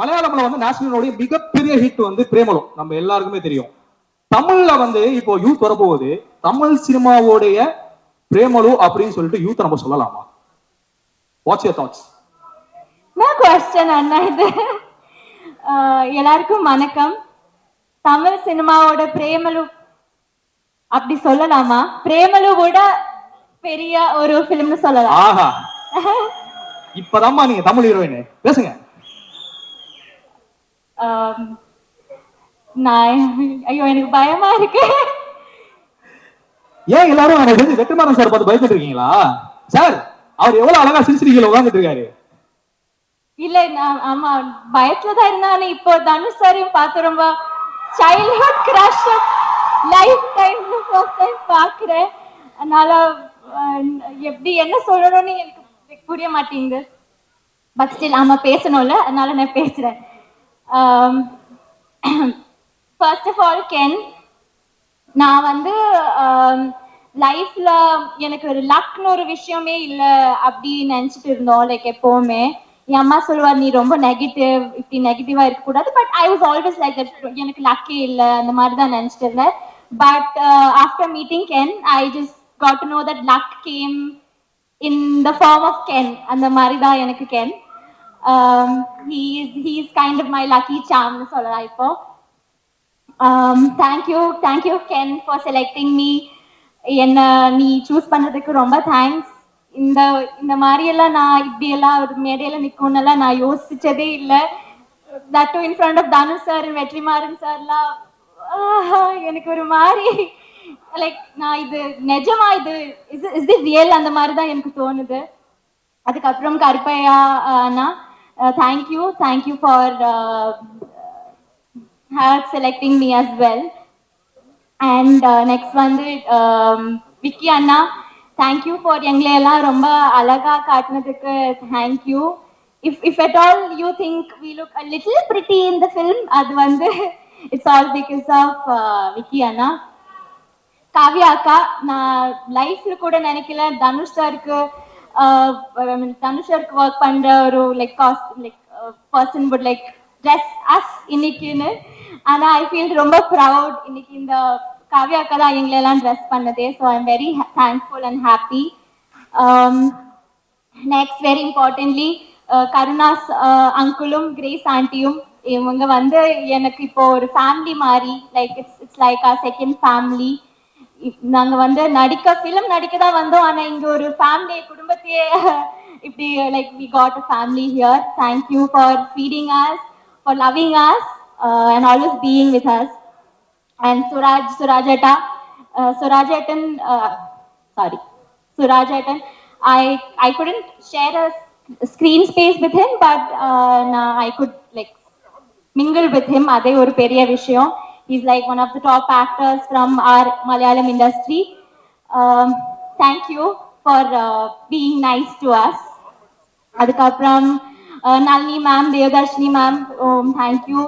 மலையாளம்ல வந்து நேஷனலோடைய மிகப்பெரிய ஹிட் வந்து பிரேமலு, நம்ம எல்லாருக்குமே தெரியும். தமிழ்ல வந்து இப்போ யூத் வரப்போகுது, தமிழ் சினிமாவோடைய பிரேமலு அப்படின்னு சொல்லிட்டு யூத் நம்ம சொல்லலாமா? What's your thoughts? நான் கொஸ்டின் அண்ணா இது. எல்லாருக்கும் வணக்கம். தமிழ் சினிமாவோட பிரேமலு அப்படி சொல்லலாமா? பிரேமலுவோட பெரிய ஒரு பிலிம்னு சொல்லலாம். ஆஹா, இப்பதாம்மா நீங்க தமிழ் ஹீரோயின் பேசுங்க. நான் ஐயோ எனக்கு பயமா இருக்கு. ஏன் எல்லாரும் எனக்கு தெரிஞ்சு வெற்றிமாறன் சார் பார்த்து பயந்துட்டு இருக்கீங்களா? சார் அவர் எவ்வளவு அழகா சிரிச்சிருக்கீங்க உட்கார்ந்துட்டு இருக்காரு. இல்ல நான் ஆமா பயத்துல தான் இருந்தாலும் இப்போ தனுஷ் சாரையும் பார்த்து ரொம்ப சைல்ட்ஹுட் கிரஷ் லைஃப் டைம்ல ஃபர்ஸ்ட் டைம் பார்க்கிறேன். அதனால எப்படி என்ன சொல்லணும்னு எனக்கு புரிய மாட்டேங்குது. பட் ஸ்டில் ஆமா பேசணும்ல, அதனால நான் பேசுறேன். ஃபர்ஸ்ட் ஆஃப் ஆல் கென், நான் வந்து லைஃப்ல எனக்கு ஒரு லக்னு ஒரு விஷயமே இல்லை அப்படி நினைச்சிட்டு இருந்தோம். லைக் எப்பவுமே என் அம்மா சொல்லுவார் நீ ரொம்ப நெகட்டிவ், இப்படி நெகட்டிவா இருக்கக்கூடாது. But I was always like that, எனக்கு லக்கே இல்லை அந்த மாதிரி தான் நினைச்சிட்டு இருந்தேன். But after meeting Ken I just got to know that luck came in the form of Ken. அந்த மாதிரி தான் எனக்கு Ken. he is kind of my lucky charm னு சொல்லலாம் இப்போ. thank you Ken for selecting me. என்ன நீ choose பண்ணதுக்கு ரொம்ப தேங்க்ஸ். இந்த இந்த மாதிரி எல்லாம் நான் இப்படி எல்லாம் ஒரு மேடையில நிற்கும்னெல்லாம் நான் யோசிச்சதே இல்லை. That too in front of Dhanush sir, Vetrimaaran சார்லாம் எனக்கு ஒரு மாதிரி லைக் நான் இது நிஜமா இது இஸ் இட் ரியல் அந்த மாதிரி தான் எனக்கு தோணுது. அதுக்கப்புறம் கருப்பையா அண்ணா, thank you for her selecting me as well. And next வந்து விக்கி அண்ணா, தேங்க்யூ ஃபார் எங்களை எல்லாம் ரொம்ப அழகா காட்டினதுக்கு thank you. if at all you think we look a little pretty in the film, அது வந்து it's all because of Vicky அண்ணா. காவியா அக்கா, நான் லைஃப்ல கூட நினைக்கல தனுஷ் சாருக்கு ஒர்க் பண்ற ஒரு like person would like dress us இன்னைக்குன்னு. ஆனா ஐ ஃபீல் ரொம்ப ப்ரவுட் இன்னைக்கு இந்த காவியா அக்கா தான் எங்களை எல்லாம் ட்ரெஸ் பண்ணதே. So I am very thankful and happy. Next very importantly Karunas அங்குளும் கிரேஸ் ஆண்டியும், இவங்க வந்து எனக்கு இப்போ ஒரு ஃபேமிலி மாதிரி, like it's like a second family. நாங்க வந்து ஃபிலிம் நடிக்க தான் வந்தோம், ஆனா இங்க ஒரு ஃபேமிலி குடும்பத்தையே இப்படி like we got a family here. Thank you for feeding us, for loving us and always being with us. And Surajatan, I couldn't share a screen space with him, but I could like mingle with him. Adhe oru periya vishayam. He's like one of the top actors from our Malayalam industry. Thank you for being nice to us. Adukapram Nalini ma'am, Devdarshini ma'am, thank you.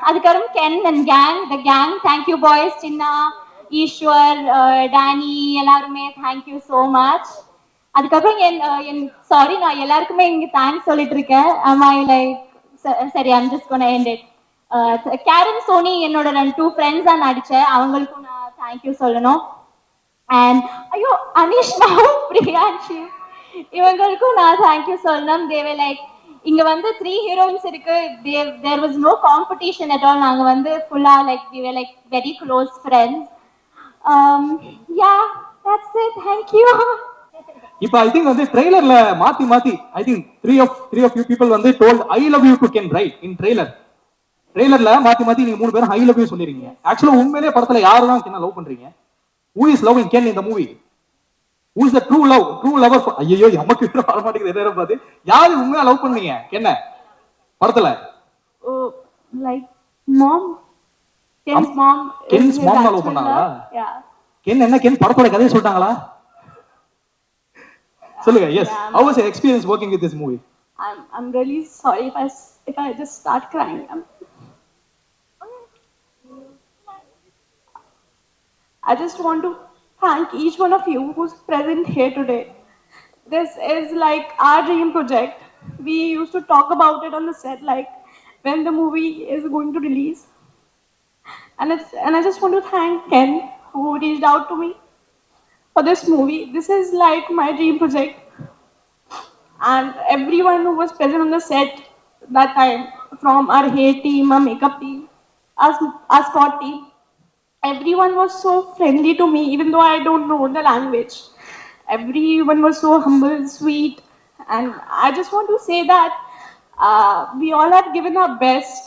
Adukapram Ken and gang, the gang, thank you boys, Chinna, Ishwar, Danny, எல்லாருமே thank you so much. அதுக்கப்புறம் என் sorry நான் எல்லாருக்குமே இங்க thanks சொல்லிட்டு இருக்கேன். am I like சரி I'm just gonna end it. Karen Soni என்னோட 2 ஃப்ரெண்ட்ஸா நடிச்சேன், அவங்களுக்கும் நான் தேங்க்யூ சொல்லணும். அண்ட் ஐயோ அனிஷ்மா, பிரியான்ஷி, இவங்களுக்கும் நான் தேங்க்யூ சொல்லணும். தேவை லைக் இங்க வந்து 3 ஹீரோயின்ஸ் இருக்கு, there was no competition at all. நாங்க வந்து ஃபுல்லா like we were like very close friends. Yeah that's it. Thank you. இப்போ ஐ திங்க் வந்து ட்ரெய்லர்ல மாத்தி I think three of you people வந்து told I love you to Ken right in ட்ரெய்லர்ல மாத்தி நீங்க 3 பேரும் ஐ லவ் யூ சொல்லிருக்கீங்க. ஆக்சுவலா உண்மையிலேயே படத்துல யாரெல்லாம் கென்ன லவ் பண்றீங்க? who is loving Ken in the movie? who is the true lover? ஐயோ நமக்கு வர மாட்டேங்குது என்ன பாத்து. யாரு உண்மையா லவ் பண்ணீங்க கென்ன படத்துல? லைக் மாம், கென்ஸ் மாம் லவ் பண்ணாங்களா? கென் என்ன கென் படத்தோட கதையை சொல்லிட்டாங்களா? சொல்லுங்க. yes, how was your experience working with this movie? I'm really sorry if I just start crying. I just want to thank each one of you who's present here today. This is like our dream project. we used to talk about it on the set, like when the movie is going to release. And I just want to thank Ken who reached out to me for this movie. This is like my dream project, and everyone who was present on the set that time, from our hair team, our makeup team, our spot team, everyone was so friendly to me, even though I don't know the language. Everyone was so humble, sweet, and I just want to say that we all have given our best.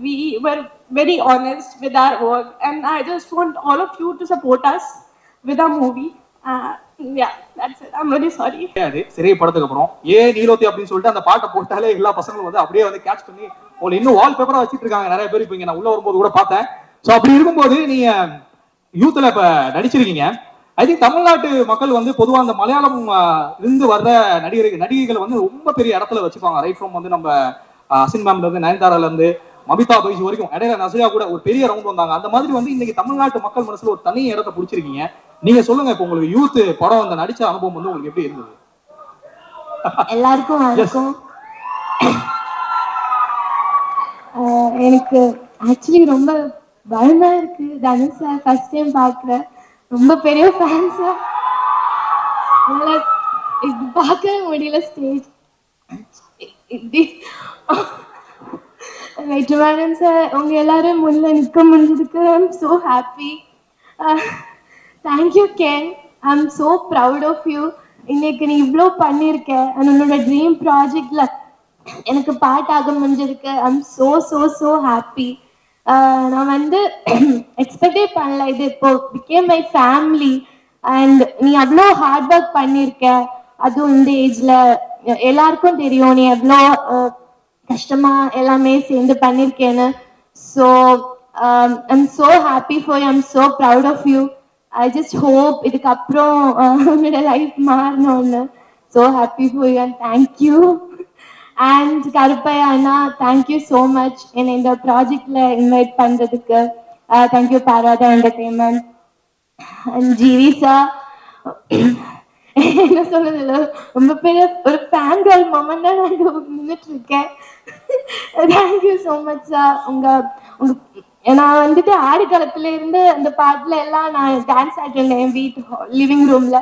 We were very honest with our work, and I just want all of you to support us with our movie. Yeah, that's it. I'm really sorry. சிறை படத்துக்கு அப்புறம் நீலோத்தி அப்படின்னு சொல்லிட்டு அந்த பாட்டை போட்டாலே எல்லா பசங்களும் வந்து அப்படியே வந்து கேட்ச் பண்ணி உங்களை இன்னும் வால் பேப்பரா வச்சிட்டு இருக்காங்க நிறைய பேர். இப்போ நான் உள்ள வரும்போது கூட பார்த்தேன். ஸோ அப்படி இருக்கும்போது நீங்க யூத்ல இப்ப நடிச்சிருக்கீங்க. ஐ திங்க் தமிழ்நாட்டு மக்கள் வந்து பொதுவாக அந்த மலையாளம் இருந்து வர்ற நடிகைகள் வந்து ரொம்ப பெரிய இடத்துல வச்சுப்பாங்க. ரைட் ஃப்ரம் வந்து நம்ம அசின் மேம்ல இருந்து நயன்தாரால இருந்து மமிதா பைஜ் வரைக்கும், இடையில நசையா கூட ஒரு பெரிய ரவுண்ட் வந்தாங்க. அந்த மாதிரி வந்து இன்னைக்கு தமிழ்நாட்டு மக்கள் மனசுல ஒரு தனி இடத்தை பிடிச்சிருக்கீங்க. நீங்க சொல்லுங்க, இப்போ உங்களுக்கு யூத் படம் அந்த நடிச்ச அனுபவம் வந்து உங்களுக்கு எப்படி இருந்தது? எல்லாருக்கும் வணக்கம். எனக்கு ஆக்சுவலி ரொம்ப பயமா இருக்கு. தனுஷ் சார் ஃபர்ஸ்ட் டைம் பார்க்குறேன். ரொம்ப பெரிய ஃபேன்ஸா இது பார்க்கவே முடியல. ஸ்டேஜ் வெற்றிமாறன் சார் உங்க எல்லாரும் முன்ன நிற்க முடிஞ்சதுக்கு I am so happy. Thank you Ken, I am so proud of you. இன்னைக்கு நீ இவ்வளோ பண்ணியிருக்க. உன்னோட ட்ரீம் ப்ராஜெக்ட்ல எனக்கு பாட்டாக முடிஞ்சிருக்கு. ஐ am so so so happy. நான் வந்து எக்ஸ்பெக்டே பண்ணல. இது இப்போ பிகேம் மை ஃபேமிலி. அண்ட் நீ அவ்வளோ ஹார்ட் ஒர்க் பண்ணியிருக்க. அதுவும் இந்த ஏஜ்ல எல்லாருக்கும் தெரியும் நீ எவ்வளோ கஷ்டமா எல்லாமே சேர்ந்து பண்ணியிருக்கேன்னு. So I am so happy for you. I am so proud of you. I just hope இதுக்கப்புறம் உன்னோட லைஃப் மாறணும்னு. So happy for you and thank you. And Karuppaiya அண்ணா, தேங்க்யூ ஸோ மச் என்னை இந்த ப்ராஜெக்ட்ல இன்வைட் பண்றதுக்கு. தேங்க்யூ பாராதா என்டர்டெயின்மெண்ட். அண்ட் ஜிவி சார், என்ன சொல்றது, ரொம்ப பெரிய ஒரு ஃபேன் கேர்ள் மொமெண்ட் தான் நான் நின்றுட்டு இருக்கேன். Thank you so much sir. நான் வந்துட்டு ஆடி காலத்துல இருந்து அந்த பாட்டுல எல்லாம் நான் டான்ஸ் ஆடிட்டேன் என் வீட்டு லிவிங் ரூம்ல.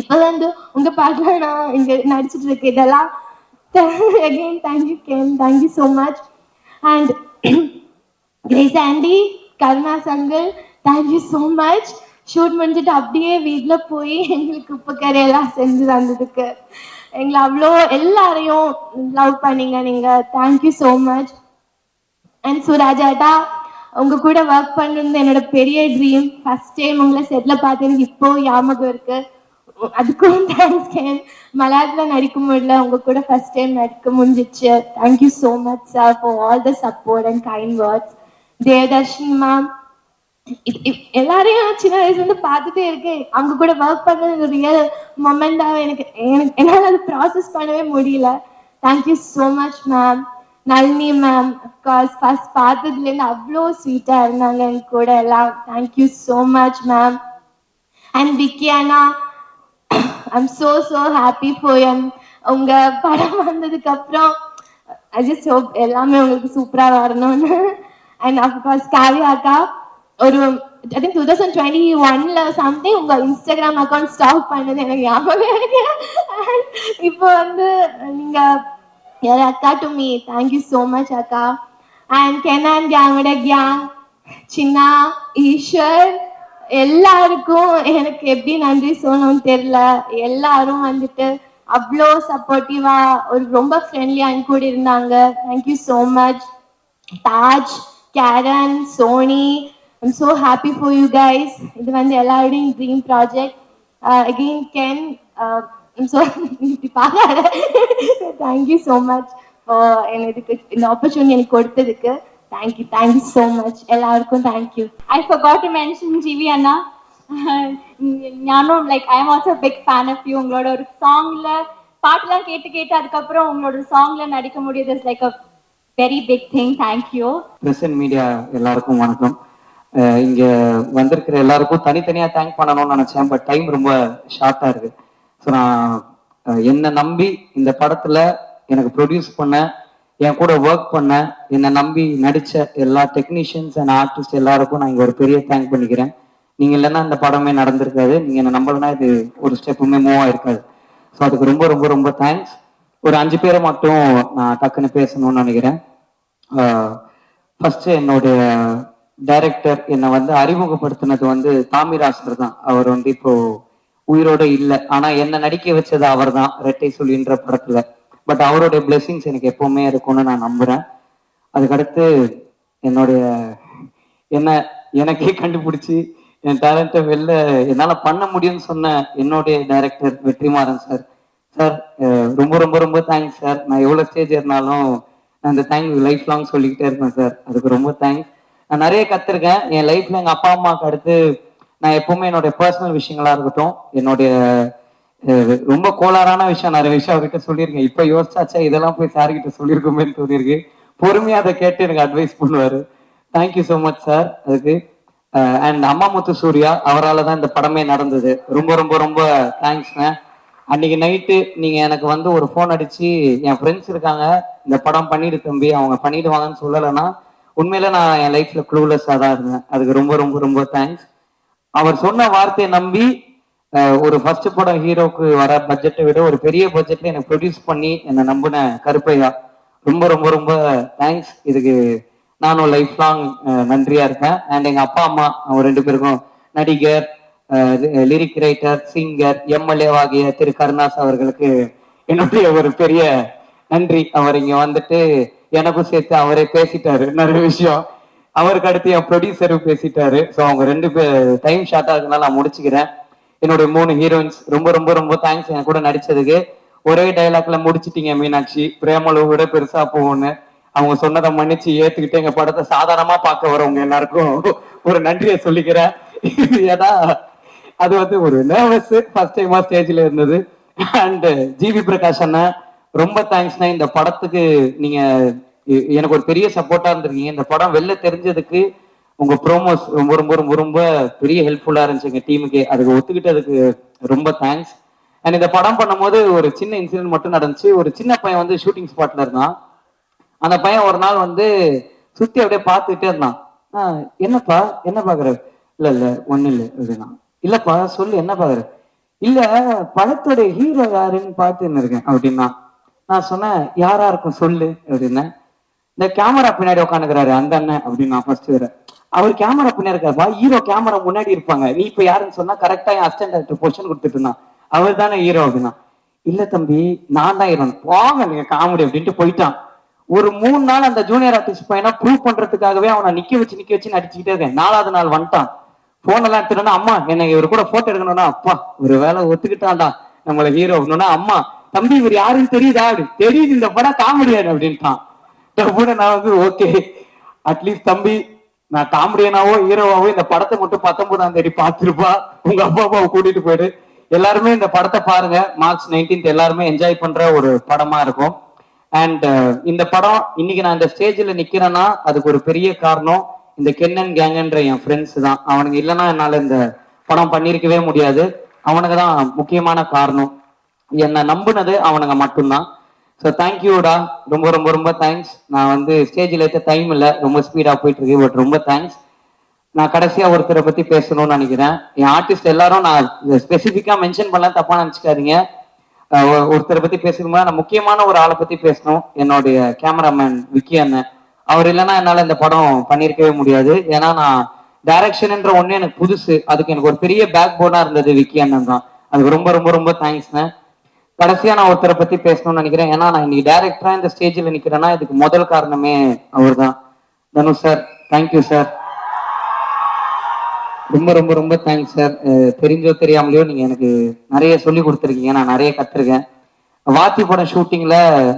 இப்போ வந்து உங்க பாட்டுல நான் இங்க நடிச்சிட்டு இருக்கேன். இதெல்லாம் again thank you Ken, thank you so much. And Grace Andy, Karuna Sangal, thank you so much. Shoot முடிஞ்சிட்டு அப்படியே வீட்டில் போய் எங்களுக்கு உப்பு கரையெல்லாம் செஞ்சு தந்ததுக்கு எங்களை அவ்வளோ எல்லாரையும் லவ் பண்ணீங்க நீங்க. Thank you so much. அண்ட் சுராஜாட்டா, உங்க கூட ஒர்க் பண்ணுறது என்னோட பெரிய ட்ரீம். ஃபர்ஸ்ட் டைம் உங்களை செட்டில் பார்த்து எனக்கு இப்போ ஞாபகம் இருக்கு. அதுக்கும் தேங்க்ஸ் கேன். மலையாளத்துல நடிக்க முடியல, உங்க கூட ஃபர்ஸ்ட் டைம் நடிக்க முடிஞ்சிச்சு. Thank you so much sir for all the support and kind words. Devadarshini ma'am, எல்லாரையும் சின்ன வயசுல இருந்து பார்த்துட்டே இருக்கேன். அவங்க கூட ஒர்க் பண்ணது ரியல் மொமெண்டாக எனக்கு என்னால் அது ப்ராசஸ் பண்ணவே முடியல. Thank you so much ma'am. Nalini ma'am, of course first பார்த்ததுலேருந்து அவ்வளோ ஸ்வீட்டாக இருந்தாங்க என் கூட எல்லாம். Thank you so much ma'am. And Vicky அண்ணா, I'm so happy for you. உங்க படம் வந்ததுக்கு அப்புறம் ஐ ஜஸ்ட் ஹோப் எல்லாமே உங்களுக்கு சூப்பரா வரணும்னு. அண்ட் அஃப்கோர்ஸ் காவியா அக்கா, ஒரு ஐ திங்க் 2021ல சம்திங் உங்க இன்ஸ்டாகிராம் அக்கௌண்ட் ஸ்டாப் பண்ணது எனக்கு ஞாபகம் இருக்கு. இப்போ வந்து நீங்க அக்கா to me. Thank you so much அக்கா. அண்ட் கெனான் கேங்கோட கேங், சின்னா, ஈஸ்வர், எல்லாருக்கும் எனக்கு எப்படி நன்றி சொல்லணும்னு தெரியல. எல்லாரும் வந்துட்டு அவ்வளோ சப்போர்ட்டிவா ஒரு ரொம்ப ஃப்ரெண்ட்லியா என் கூட இருந்தாங்க. Thank you so much. Taj, Karen, Soni, I'm so happy for you guys. இது வந்து எல்லாருடையும் dream project. Again Ken, so இப்படி பார்க்காத. தேங்க்யூ ஸோ மச் இதுக்கு இந்த ஆப்பர்ச்சுனிட்டி எனக்கு கொடுத்ததுக்கு. Thank you so much. எல்லாருக்கும் thank you. I forgot to mention GV Anna. ஞானம், like I am also a big fan of you. உங்களோட ஒரு சாங்ல பாட்டுலாம் கேட்டு அதுக்கப்புறம் உங்களோட சாங்ல நடிக்க முடியுது is like a very big thing. Thank you. Press and media எல்லாருக்கும் வணக்கம். இங்க வந்திருக்கிற எல்லாருக்கும் தனித்தனியா தேங்க் பண்ணணும்னு நினைச்சேன். பட் டைம் ரொம்ப ஷார்ட்டா இருக்கு. ஸோ நான் என்னை நம்பி இந்த படத்துல எனக்கு ப்ரொடியூஸ் பண்ண, என் கூட ஒர்க் பண்ண, என்னை நம்பி நடிச்ச எல்லா டெக்னீஷியன்ஸ் அண்ட் ஆர்டிஸ்ட் எல்லாருக்கும் நான் இங்க ஒரு பெரிய தேங்க் பண்ணிக்கிறேன். நீங்க இல்லைன்னா இந்த படமே நடந்திருக்காது. நீங்க என்ன நம்பலன்னா இது ஒரு ஸ்டெப்புமே மூவ் ஆயிருக்காது. ஸோ அதுக்கு ரொம்ப ரொம்ப ரொம்ப தேங்க்ஸ். ஒரு 5 பேரை மட்டும் நான் டக்குன்னு பேசணும்னு நினைக்கிறேன். ஃபர்ஸ்ட் என்னுடைய டைரக்டர் என்னை வந்து அறிமுகப்படுத்தினது வந்து தாமிராசர் தான். அவர் வந்து இப்போ உயிரோட இல்லை, ஆனா என்ன நடிக்க வச்சது அவர் தான் ரெட்டை சொல்லின்ற படத்துல. பட் அவருடைய பிளெஸிங்ஸ் எனக்கு எப்பவுமே இருக்கும்னு நான் நம்புறேன். அதுக்கடுத்து என்னுடைய என்ன எனக்கே கண்டுபிடிச்சி என் டேலண்ட்டை வெளில என்னால பண்ண முடியும்னு சொன்ன என்னுடைய டைரக்டர் வெற்றிமாறன் சார். சார் ரொம்ப ரொம்ப ரொம்ப தேங்க்ஸ் சார். நான் எவ்வளோ ஸ்டேஜ் ஏறினாலும் நான் இந்த தேங்க் லைஃப் லாங் சொல்லிக்கிட்டே இருப்பேன் சார். அதுக்கு ரொம்ப தேங்க்ஸ். நான் நிறைய கற்றுருக்கேன் என் லைஃப்ல. எங்கள் அப்பா அம்மாவுக்கு அடுத்து நான் எப்பவுமே என்னுடைய பர்சனல் விஷயங்களா இருக்கட்டும், என்னுடைய ரொம்ப கோளாறான விஷயம் நிறைய விஷயம் அவர்கிட்ட சொல்லியிருக்கேன். இப்போ யோசிச்சாச்சா இதெல்லாம் போய் சார்கிட்ட சொல்லியிருக்கோமேன்னு தோணியிருக்கு. பொறுமையா அதை கேட்டு எனக்கு அட்வைஸ் பண்ணுவாரு. தேங்க்யூ ஸோ மச் சார் அதுக்கு. அண்ட் அம்மா முத்து சூர்யா, அவரால் தான் இந்த படமே நடந்தது. ரொம்ப ரொம்ப ரொம்ப தேங்க்ஸ்ங்க. அன்னைக்கு நைட்டு நீங்க எனக்கு வந்து ஒரு ஃபோன் அடிச்சு என் ஃப்ரெண்ட்ஸ் இருக்காங்க இந்த படம் பண்ணிடு தம்பி, அவங்க பண்ணிடுவாங்கன்னு சொல்லலைன்னா உண்மையில நான் என் லைஃப்ல க்ளூலெஸ்ஸாக தான் இருந்தேன். அதுக்கு ரொம்ப ரொம்ப ரொம்ப தேங்க்ஸ். அவர் சொன்ன வார்த்தையை நம்பி ஒரு ஃபர்ஸ்ட் படம் ஹீரோக்கு வர பட்ஜெட்டை விட ஒரு பெரிய பட்ஜெட்ல எனக்கு ப்ரொடியூஸ் பண்ணி என்னை நம்பின கருப்பையா, ரொம்ப ரொம்ப ரொம்ப தேங்க்ஸ். இதுக்கு நானும் லைஃப் லாங் நன்றியா இருக்கேன். அண்ட் எங்க அப்பா அம்மா அவங்க 2 பேருக்கும், நடிகர், லிரிக் ரைட்டர், சிங்கர், எம்எல்ஏ ஆகிய திரு கருணாஸ் அவர்களுக்கு என்னுடைய ஒரு பெரிய நன்றி. அவர் இங்க வந்துட்டு எனக்கும் சேர்த்து அவரே பேசிட்டாரு நிறைய விஷயம். அவருக்கு அடுத்து என் ப்ரொடியூசரும் பேசிட்டாரு. ஸோ அவங்க 2 பேர் டைம் ஷார்ட்டா இருக்கனால நான் முடிச்சுக்கிறேன். என்னுடைய 3 ஹீரோயின்ஸ் ரொம்ப ரொம்ப ரொம்ப தேங்க்ஸ் என் கூட நடிச்சதுக்கு. ஒரே டைலாக்ல முடிச்சிட்டீங்க மீனாட்சி, பிரேமலு விட பெருசா போகும்னு. அவங்க சொன்னதை மன்னிச்சு ஏத்துக்கிட்டு எங்க படத்தை சாதாரணமா பார்க்க வரவங்க எல்லாருக்கும் ஒரு நன்றியை சொல்லிக்கிறேன். ஏன்னா அது வந்து ஒரு நர்வஸ் ஃபர்ஸ்ட் டைமா ஸ்டேஜ்ல இருந்தது. அண்ட் ஜிவி பிரகாஷ் அண்ணா ரொம்ப தேங்க்ஸ்ண்ணா. இந்த படத்துக்கு நீங்க எனக்கு ஒரு பெரிய சப்போர்ட்டா இருந்திருக்கீங்க. இந்த படம் வெளில தெரிஞ்சதுக்கு உங்க ப்ரோமோஸ் ரொம்ப ரொம்ப ரொம்ப ரொம்ப பெரிய ஹெல்ப்ஃபுல்லா இருந்துச்சு எங்க டீமுக்கு. அதுக்கு ஒத்துக்கிட்டதுக்கு ரொம்ப தேங்க்ஸ். அண்ட் இந்த படம் பண்ணும்போது ஒரு சின்ன இன்சிடென்ட் மட்டும் நடந்துச்சு. ஒரு சின்ன பையன் வந்து ஷூட்டிங் ஸ்பாட்ல இருந்தான். அந்த பையன் ஒரு நாள் வந்து சுத்தி அப்படியே பார்த்துக்கிட்டே இருந்தான். என்னப்பா என்ன பாக்குற? இல்ல இல்ல ஒண்ணு இல்லை அப்படின்னா. இல்லப்பா சொல்லு என்ன பாக்குற? இல்ல படத்தோட ஹீரோ யாருன்னு பார்த்துன்னு இருக்கேன் அப்படின்னா. நான் சொன்னேன் யாரா இருக்கும் சொல்லு அப்படின்னா. இந்த கேமரா பின்னாடி உட்காந்துக்கிறாரு அந்த அண்ணன் அப்படின்னு நான் ஃபர்ஸ்ட் வேற. அவர் கேமரா பின்னாடி இருக்காருப்பா, ஹீரோ கேமரா முன்னாடி இருப்பாங்க, நீ இப்ப யாருன்னு சொன்னா கரெக்டா என் அசிஸ்டன்ட் டைரக்டர் பொசிஷன் கொடுத்துட்டு இருந்தான். அவர் தானே ஹீரோ அப்படின்னா. இல்ல தம்பி நான் தான் ஹீரோ, போங்க நீங்க காமெடி அப்படின்ட்டு போயிட்டான். ஒரு 3 நாள் அந்த ஜூனியர் ஆர்டிஸ்ட் பையனா ப்ரூவ் பண்றதுக்காகவே அவனை நிக்க வச்சு நடிச்சுக்கிட்டே இருக்கேன். 4வது நாள் வந்துட்டான். போன் எல்லாம் எடுத்துட்டா, அம்மா என்ன இவர் கூட போட்டோ எடுக்கணும்னா, அப்பா ஒரு வேலை ஒத்துக்கிட்டான்டா நம்மள ஹீரோ அப்படின்னா. அம்மா தம்பி இவர் யாருன்னு தெரியுதா? அப்படி தெரியுது, இந்த படம் காமெடியாரு அப்படின்ட்டான். நான் வந்து ஓகே அட்லீஸ்ட் தம்பி நான் காமெடியனாவோ ஹீரோவாவோ இந்த படத்தை மட்டும் 19ஆம் தேதி பார்த்துருப்பா, உங்க அப்பா அம்மாவை கூட்டிட்டு போயிடு. எல்லாருமே இந்த படத்தை பாருங்க. மார்ச் 19th எல்லாருமே என்ஜாய் பண்ற ஒரு படமா இருக்கும். அண்ட் இந்த படம் இன்னைக்கு நான் இந்த ஸ்டேஜ்ல நிக்கிறேன்னா அதுக்கு ஒரு பெரிய காரணம் இந்த கென்னன் கேங்கன்ற என் ஃப்ரெண்ட்ஸ் தான். அவனுங்க இல்லைன்னா என்னால இந்த படம் பண்ணிருக்கவே முடியாது. அவனுக்கு தான் முக்கியமான காரணம். என்னை நம்புனது அவனுங்க மட்டும்தான். ஸோ தேங்க்யூடா, ரொம்ப ரொம்ப ரொம்ப தேங்க்ஸ். நான் வந்து ஸ்டேஜில் ஏற்ற டைம் இல்லை, ரொம்ப ஸ்பீடாக போயிட்டு இருக்கு. பட் ரொம்ப தேங்க்ஸ். நான் கடைசியா ஒருத்தரை பத்தி பேசணும்னு நினைக்கிறேன். என் ஆர்டிஸ்ட் எல்லாரும் நான் ஸ்பெசிஃபிக்கா மென்ஷன் பண்ணலாம், தப்பா நினைச்சுக்காதீங்க. ஒருத்தரை பத்தி பேசணும்னா நான் முக்கியமான ஒரு ஆளை பத்தி பேசணும். என்னுடைய கேமராமேன் விக்கி அண்ணன். அவர் இல்லைன்னா என்னால இந்த படம் பண்ணியிருக்கவே முடியாது. ஏன்னா நான் டைரக்ஷன்ன்ற ஒண்ணு எனக்கு புதுசு. அதுக்கு எனக்கு ஒரு பெரிய பேக் போனா இருந்தது விக்கி அண்ணன் தான். அதுக்கு ரொம்ப ரொம்ப ரொம்ப தேங்க்ஸ்ண்ணே. கடைசியா நான் ஒருத்தரை பத்தி பேசணும்னு நினைக்கிறேன். ஏன்னா நான் இன்னைக்கு டைரக்டரா இந்த ஸ்டேஜில் நிக்கிறேன்னா இதுக்கு முதல் காரணமே அவர் தான். Dhanush sir, thank you sir. ரொம்ப ரொம்ப ரொம்ப தேங்க்ஸ் சார். தெரிஞ்சோ தெரியாமலையோ நீங்க எனக்கு நிறைய சொல்லி கொடுத்துருக்கீங்க, நான் நிறைய கத்துருக்கேன். வாத்தி படம் ஷூட்டிங்ல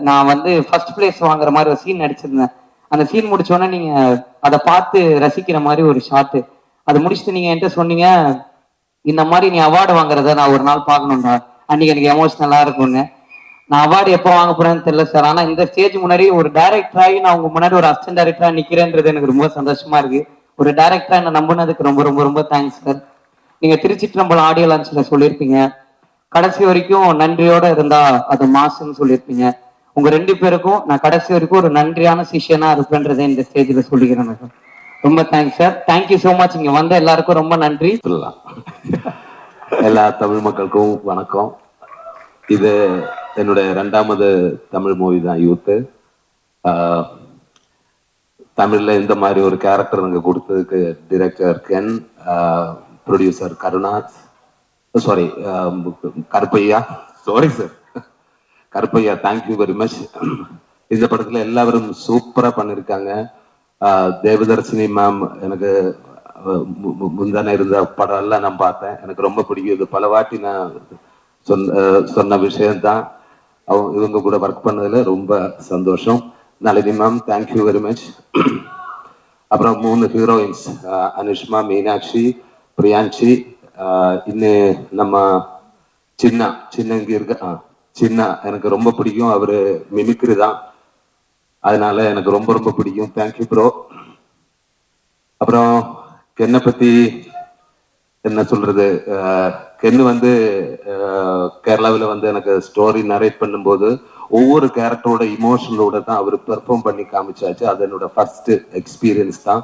நான் வந்து ஃபர்ஸ்ட் பிளேஸ் வாங்குற மாதிரி ஒரு சீன் நடிச்சிருந்தேன். அந்த சீன் முடிச்சோடனே நீங்க அதை பார்த்து ரசிக்கிற மாதிரி ஒரு ஷாட்டு. அது முடிச்சுட்டு நீங்க என்கிட்ட சொன்னீங்க, இந்த மாதிரி நீ அவார்டு வாங்குறத நான் ஒரு நாள் பார்க்கணும்டா, அன்னைக்கு எனக்கு எமோஷனலா இருக்கும்னு. நான் அவார்டு எப்போ வாங்க போறேன்னு தெரியல சார். ஆனா இந்த ஸ்டேஜ் முன்னாடி ஒரு டைரக்டர் ஆகி நான் உங்க முன்னாடி ஒரு அசிஸ்டன்ட் டைரக்டரா நிக்கிறேன்றது எனக்கு ரொம்ப சந்தோஷமா இருக்கு. ஒரு டைரக்டரா என்ன நம்பினதுக்கு ரொம்ப ரொம்ப ரொம்ப தேங்க்ஸ் சார். நீங்க திருச்சிற்றம்பலம் ஆடியோ லான்ச்ல சொல்லியிருப்பீங்க, கடைசி வரைக்கும் நன்றியோட இருந்தா அது மாசுன்னு சொல்லியிருப்பீங்க. உங்க 2 பேருக்கும் நான் கடைசி வரைக்கும் ஒரு நன்றியான சிஷ்யனா இருப்பேன்றதை இந்த ஸ்டேஜில் சொல்லிக்கிறேன் சார். ரொம்ப thanks sir. Thank you so much. இங்க வந்த எல்லாருக்கும் ரொம்ப நன்றி. சொல்லலாம். எல்லா தமிழ் மக்களுக்கும் வணக்கம். இது என்னுடைய 2வது தமிழ் மூவி தான், யூத்து. தமிழ்ல இந்த மாதிரி ஒரு கேரக்டர் எனக்கு கொடுத்ததுக்கு director Ken, producer Karunas, sorry Karuppaiya, sorry sir Karuppaiya, thank you very much. இந்த படத்துல எல்லாரும் சூப்பரா பண்ணிருக்காங்க. தேவதர்ஷினி மேம் எனக்கு முந்தானே இருந்த படம் எல்லாம் நான் பார்த்தேன், எனக்கு ரொம்ப பிடிக்கும். இது பல வாட்டி நான் சொன்ன விஷயம்தான். இவங்க கூட ஒர்க் பண்ணதுல ரொம்ப சந்தோஷம். Nalini ma'am, thank you very much. அப்புறம் 3 ஹீரோயின்ஸ், அனுஷ்மா, மீனாட்சி, பிரியான்சி, இன்னும் நம்ம சின்ன இங்க இருக்க சின்ன, எனக்கு ரொம்ப பிடிக்கும். அவரு மிமிக்ரி தான், அதனால எனக்கு ரொம்ப ரொம்ப பிடிக்கும். Thank you bro. அப்புறம் கென்னை பத்தி என்ன சொல்றது, கென்னு வந்து கேரளாவில் வந்து எனக்கு ஸ்டோரி நரேட் பண்ணும்போது ஒவ்வொரு கேரக்டரோட இமோஷனோட தான் அவர் பெர்ஃபார்ம் பண்ணி காமிச்சாச்சு. அது என்னோட ஃபர்ஸ்ட் எக்ஸ்பீரியன்ஸ் தான்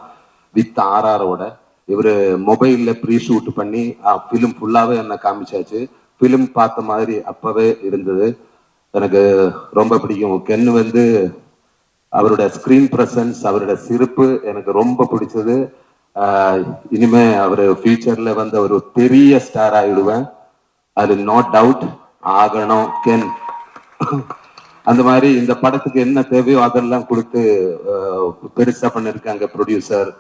வித் ஆர்ஆரோட. இவர் மொபைல்ல ப்ரீ ஷூட் பண்ணி ஃபிலிம் ஃபுல்லாவே என்ன காமிச்சாச்சு. ஃபிலிம் பார்த்த மாதிரி அப்பவே இருந்தது. எனக்கு ரொம்ப பிடிக்கும். கென்னு வந்து அவரோட ஸ்கிரீன் பிரசன்ஸ், அவரோட சிரிப்பு எனக்கு ரொம்ப பிடிச்சது. இனிமே அவர் ஃபியூச்சர்ல வந்து ஒரு பெரிய ஸ்டார் ஆயிடுவேன், அது நோ டவுட். ஆகணும் கென். அந்த மாதிரி இந்த படத்துக்கு என்ன தேவையோ அதெல்லாம் கொடுத்து பெருசா பண்ணிருக்காங்க ப்ரொடியூசர்.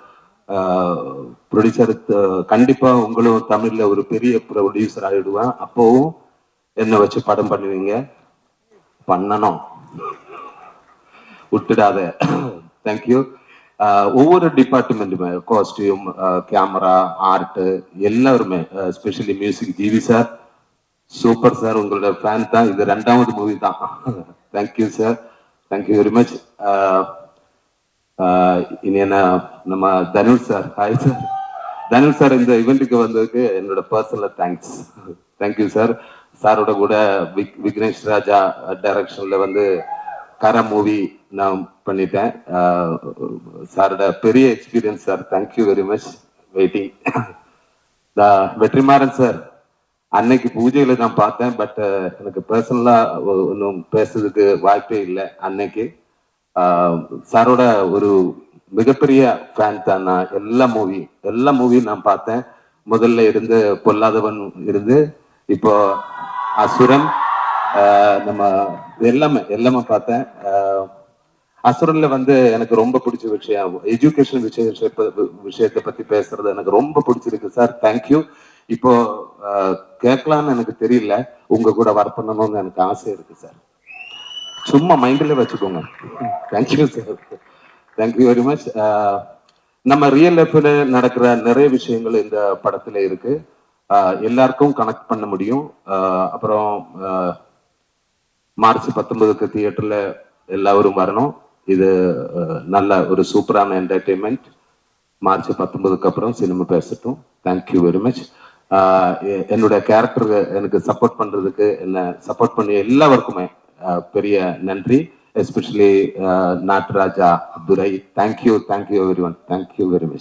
கண்டிப்பா உங்களும் தமிழ்ல ஒரு பெரிய ப்ரொடியூசர் ஆயிடுவேன். அப்பவும் என்ன வச்சு படம் பண்ணுவீங்க, பண்ணணும், விட்டுடாத. தேங்க்யூ. ஒவ்வொரு டிபார்ட்மெண்ட்டுமே, காஸ்டியூம், கேமரா, ஆர்ட், எல்லாருமே, especially music, GV sir super sir, உங்களோட ஃபேன் தான். இது 2வது மூவி தான். Thank you sir, thank you very much. இனி என்ன நம்ம Dhanush sir, hi sir. Dhanush sir இந்த இவெண்ட்டுக்கு வந்ததுக்கு என்னோட பர்சனல் தேங்க்ஸ். Thank you sir. சாரோட கூட விக்னேஷ் ராஜா டைரக்ஷன்ல வந்து கர மூவி நான் பண்ணிட்டேன். சாரோட பெரிய experience sir, thank you very much. Waiting. Vetrimaaran sir, அன்னைக்கு பூஜையில நான் பார்த்தேன், பட் எனக்கு பர்சனலா ஒன்றும் பேசுறதுக்கு வாய்ப்பே இல்லை அன்னைக்கு. சாரோட ஒரு மிகப்பெரிய ஃபேன் தான் நான். எல்லா மூவியும் நான் பார்த்தேன். முதல்ல இருந்து பொல்லாதவன் இருந்து இப்போ அசுரன், நம்ம எல்லாமே பார்த்தேன். அசுரன்ல வந்து எனக்கு ரொம்ப பிடிச்ச விஷயம் எஜுகேஷன் விஷயத்தை பத்தி பேசுறது எனக்கு ரொம்ப பிடிச்சிருக்கு சார். தேங்க்யூ. இப்போ கேட்கலான்னு எனக்கு தெரியல, உங்க கூட ஒர்க் பண்ணணும்னு எனக்கு ஆசை இருக்கு சார். சும்மா மைண்ட்ல வச்சுக்கோங்க. Thank you sir, thank you very much. நம்ம ரியல் லைஃப்ல நடக்கிற நிறைய விஷயங்கள் இந்த படத்துல இருக்கு, எல்லாருக்கும் கனெக்ட் பண்ண முடியும். அப்புறம் மார்ச் 19 தியேட்டர்ல எல்லாரும் வரணும். இது நல்ல ஒரு சூப்பரான என்டர்டெயின்மெண்ட். மார்ச் 19 அப்புறம் சினிமா பேசட்டும். Thank you very much. என்னோட கேரக்டர் எனக்கு சப்போர்ட் பண்றதுக்கு, என்ன சப்போர்ட் பண்ணி எல்லாருக்குமே பெரிய நன்றி. Especially Natraja, Durai, thank you everyone. Thank you very much.